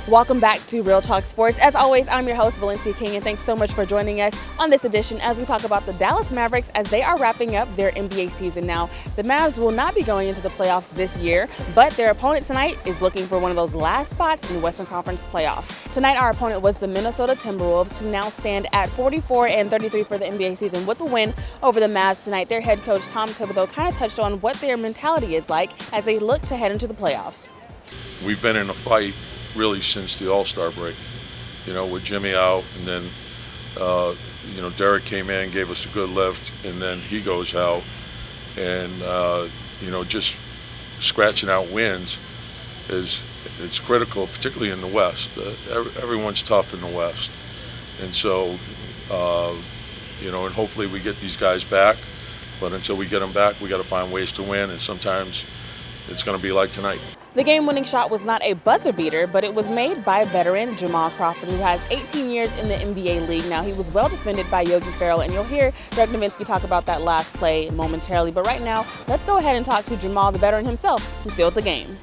Welcome back to Real Talk Sports. As always, I'm your host, Valencia King, and thanks so much for joining us on this edition as we talk about the Dallas Mavericks as they are wrapping up their NBA season. Now, the Mavs will not be going into the playoffs this year, but their opponent tonight is looking for one of those last spots in the Western Conference playoffs. Tonight, our opponent was the Minnesota Timberwolves, who now stand at 44-33 for the NBA season with a win over the Mavs tonight. Their head coach, Tom Thibodeau, kind of touched on what their mentality is like as they look to head into the playoffs. We've been in a fight really since the All-Star break, with Jimmy out, and then, Derek came in, gave us a good lift, and then he goes out, and, just scratching out wins it's critical, particularly in the West. Everyone's tough in the West, and so, and hopefully we get these guys back, but until we get them back, we got to find ways to win, and sometimes it's going to be like tonight. The game-winning shot was not a buzzer beater, but it was made by veteran Jamal Crawford, who has 18 years in the NBA league. Now, he was well defended by Yogi Ferrell, and you'll hear Dirk Nowitzki talk about that last play momentarily. But right now, let's go ahead and talk to Jamal, the veteran himself, who sealed the game.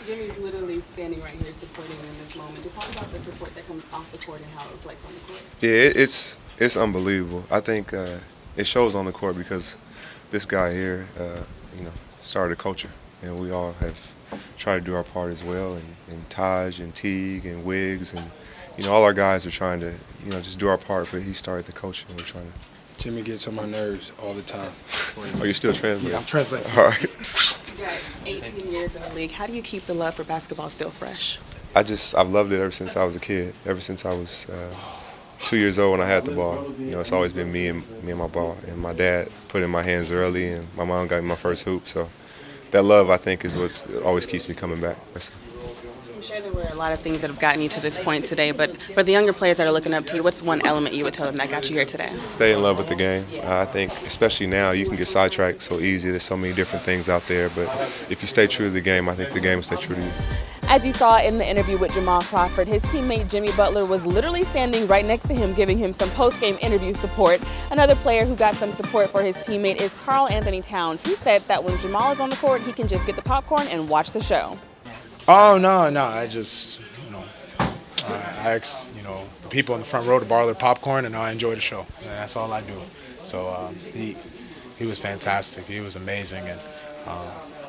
Jimmy's literally standing right here supporting in this moment. Just talk about the support that comes off the court and how it reflects on the court. Yeah, it's unbelievable. I think it shows on the court because this guy here, started a culture. And we all have tried to do our part as well, and Taj and Teague and Wiggs and all our guys are trying to just do our part. But he started the coaching, and we're trying to. Jimmy gets on my nerves all the time. Are you still translating? Yeah, I'm translating. All right. You got 18 years in the league. How do you keep the love for basketball still fresh? I've loved it ever since I was a kid. Ever since I was 2 years old when I had the ball. It's always been me and my ball. And my dad put it in my hands early, and my mom got me my first hoop. So that love, I think, is what always keeps me coming back. I'm sure there were a lot of things that have gotten you to this point today, but for the younger players that are looking up to you, what's one element you would tell them that got you here today? Stay in love with the game. I think, especially now, you can get sidetracked so easy. There's so many different things out there, but if you stay true to the game, I think the game will stay true to you. As you saw in the interview with Jamal Crawford, his teammate Jimmy Butler was literally standing right next to him, giving him some post-game interview support. Another player who got some support for his teammate is Karl Anthony Towns. He said that when Jamal is on the court, he can just get the popcorn and watch the show. Oh, no. I just, I ask, the people in the front row to borrow their popcorn, and I enjoy the show. And that's all I do. So he was fantastic. He was amazing. And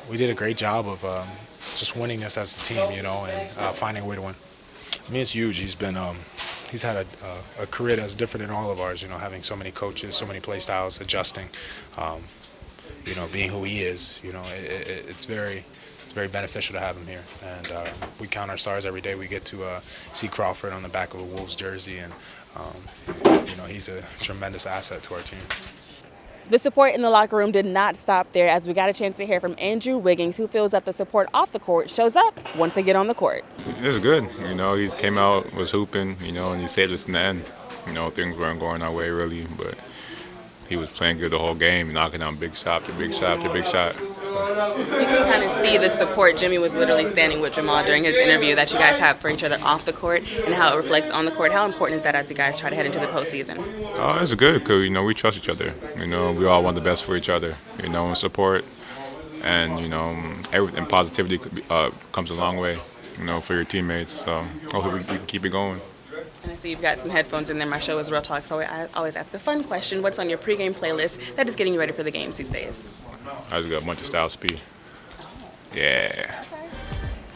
we did a great job of just winning this as a team, and finding a way to win. I mean, it's huge. He's had a career that's different than all of ours, having so many coaches, so many play styles, adjusting, being who he is, it's very beneficial to have him here. And we count our stars every day. We get to see Crawford on the back of a Wolves jersey, and, he's a tremendous asset to our team. The support in the locker room did not stop there, as we got a chance to hear from Andrew Wiggins, who feels that the support off the court shows up once they get on the court. It's good. He came out, was hooping, and he saved us in the end. Things weren't going our way really, but he was playing good the whole game, knocking down big shot to big shot to big shot. You can kind of see the support. Jimmy was literally standing with Jamal during his interview that you guys have for each other off the court and how it reflects on the court. How important is that as you guys try to head into the postseason? It's good because, we trust each other. We all want the best for each other, and support. And, everything, positivity comes a long way, for your teammates. So hopefully we can keep it going. And I see you've got some headphones in there. My show is Real Talk, so I always ask a fun question. What's on your pregame playlist that is getting you ready for the games these days? I just got a bunch of Style Speed. Yeah.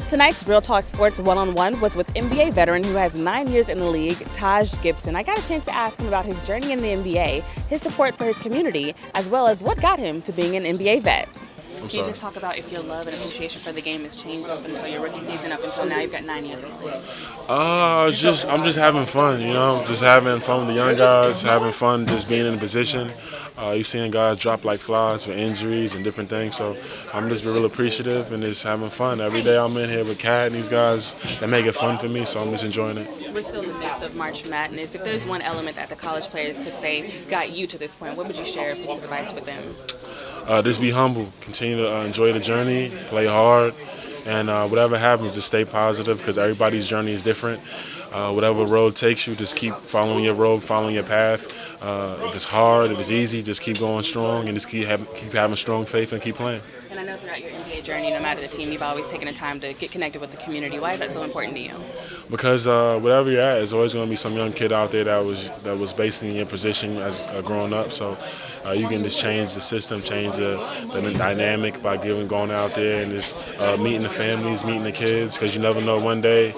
Tonight's Real Talk Sports one-on-one was with NBA veteran who has 9 years in the league, Taj Gibson. I got a chance to ask him about his journey in the NBA, his support for his community, as well as what got him to being an NBA vet. Can you just talk about if your love and appreciation for the game has changed up until your rookie season, up until now? You've got 9 years in the league. I'm just having fun, just having fun with the young guys, having fun just being in a position. You're seeing guys drop like flies for injuries and different things, so I'm just real appreciative and just having fun. Every day I'm in here with Kat and these guys that make it fun for me, so I'm just enjoying it. We're still in the midst of March Madness. If there's one element that the college players could say got you to this point, what would you share a piece of advice with them? Just be humble, continue to enjoy the journey, play hard, and whatever happens, just stay positive because everybody's journey is different. Whatever road takes you, just keep following your road, following your path. If it's hard, if it's easy, just keep going strong and just keep having strong faith and keep playing. And I know throughout your NBA journey, no matter the team, you've always taken the time to get connected with the community. Why is that so important to you? Because wherever you're at, there's always going to be some young kid out there that was basically in your position as growing up. So you can just change the system, change the dynamic by going out there and just meeting the families, meeting the kids. Because you never know, one day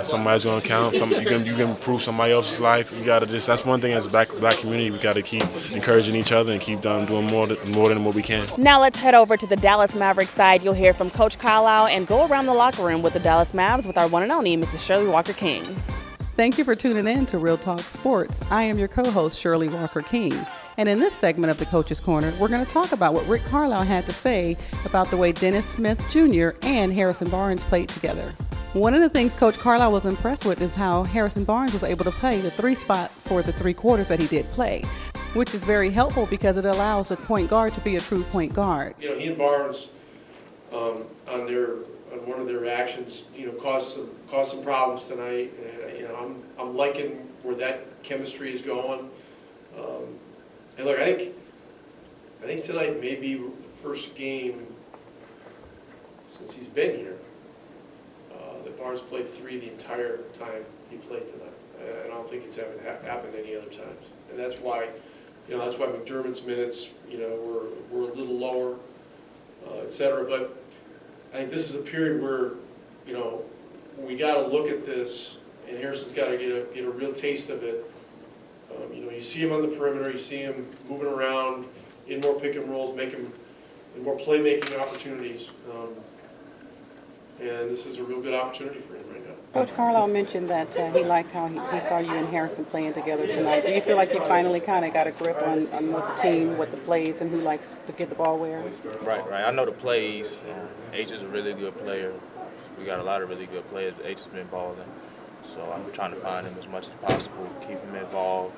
somebody's going to count. You can improve somebody else's life. You got to that's one thing as a black community. We got to keep encouraging each other and keep doing more than what we can. Now let's head over to the Dallas Mavericks side. You'll hear from Coach Carlisle and go around the locker room with the Dallas Mavs with our one and only Mrs. Shirley Walker-King. Thank you for tuning in to Real Talk Sports. I am your co-host, Shirley Walker-King. And in this segment of the Coach's Corner, we're going to talk about what Rick Carlisle had to say about the way Dennis Smith Jr. and Harrison Barnes played together. One of the things Coach Carlisle was impressed with is how Harrison Barnes was able to play the 3 spot for the 3 quarters that he did play, which is very helpful because it allows the point guard to be a true point guard. You know, he and Barnes on one of their actions, caused some problems tonight. I'm liking where that chemistry is going. And look, I think tonight may be the first game since he's been here that Barnes played 3 the entire time he played tonight. And I don't think it's ever happened any other times. And that's why, that's why McDermott's minutes, were a little lower, et cetera. But I think this is a period where, we got to look at this, and Harrison's got to get a real taste of it. You see him on the perimeter, you see him moving around in more pick and rolls, making more playmaking opportunities. And this is a real good opportunity for him right now. Coach Carlisle mentioned that he liked how he saw you and Harrison playing together tonight. Do you feel like you finally kind of got a grip on what the team, what the plays, and who likes to get the ball where? Right. I know the plays. H is a really good player. We got a lot of really good players. H has been balling. So I'm trying to find him as much as possible, keep him involved.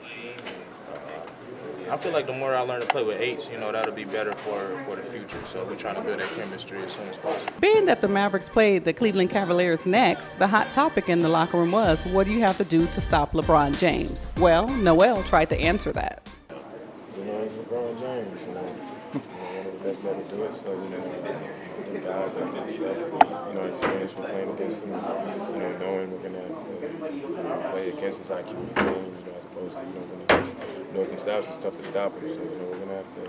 I feel like the more I learn to play with H, that'll be better for the future. So we're trying to build that chemistry as soon as possible. Being that the Mavericks played the Cleveland Cavaliers next, the hot topic in the locker room was, what do you have to do to stop LeBron James? Well, Noel tried to answer that. He's LeBron James, one of the best ever do it. So, the guys like myself, experience from playing against him, knowing we're going to have to play against his IQ game, as opposed to, when he gets established, it's tough to stop him. So, we're going to have to,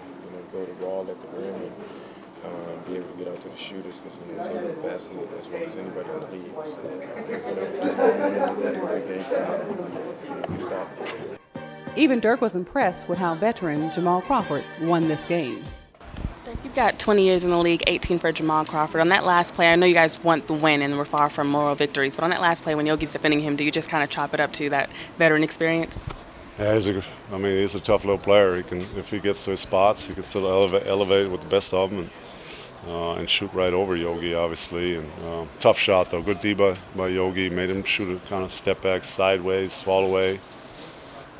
build a wall at the rim and be able to get out to the shooters because, he's able to pass it as well as anybody in the league. So, do a game plan and stop him. Even Dirk was impressed with how veteran Jamal Crawford won this game. You've got 20 years in the league, 18 for Jamal Crawford. On that last play, I know you guys want the win and we're far from moral victories, but on that last play when Yogi's defending him, do you just kind of chop it up to that veteran experience? Yeah, he's a tough little player. If he gets to his spots, he can still elevate with the best of them and shoot right over Yogi, obviously. And tough shot, though. Good D by Yogi. Made him shoot a kind of step back sideways, fall away.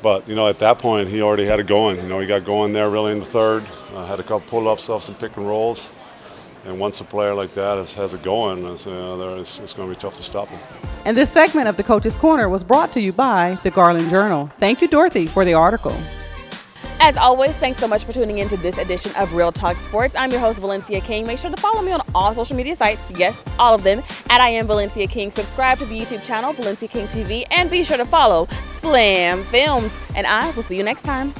But, at that point, he already had it going. He got going there really in the third. Had a couple pull-ups off some pick and rolls. And once a player like that has it going, it's going to be tough to stop him. And this segment of the Coach's Corner was brought to you by the Garland Journal. Thank you, Dorothy, for the article. As always, thanks so much for tuning in to this edition of Real Talk Sports. I'm your host, Valencia King. Make sure to follow me on all social media sites. Yes, all of them. @I am Valencia King. Subscribe to the YouTube channel, Valencia King TV. And be sure to follow Slam Films. And I will see you next time.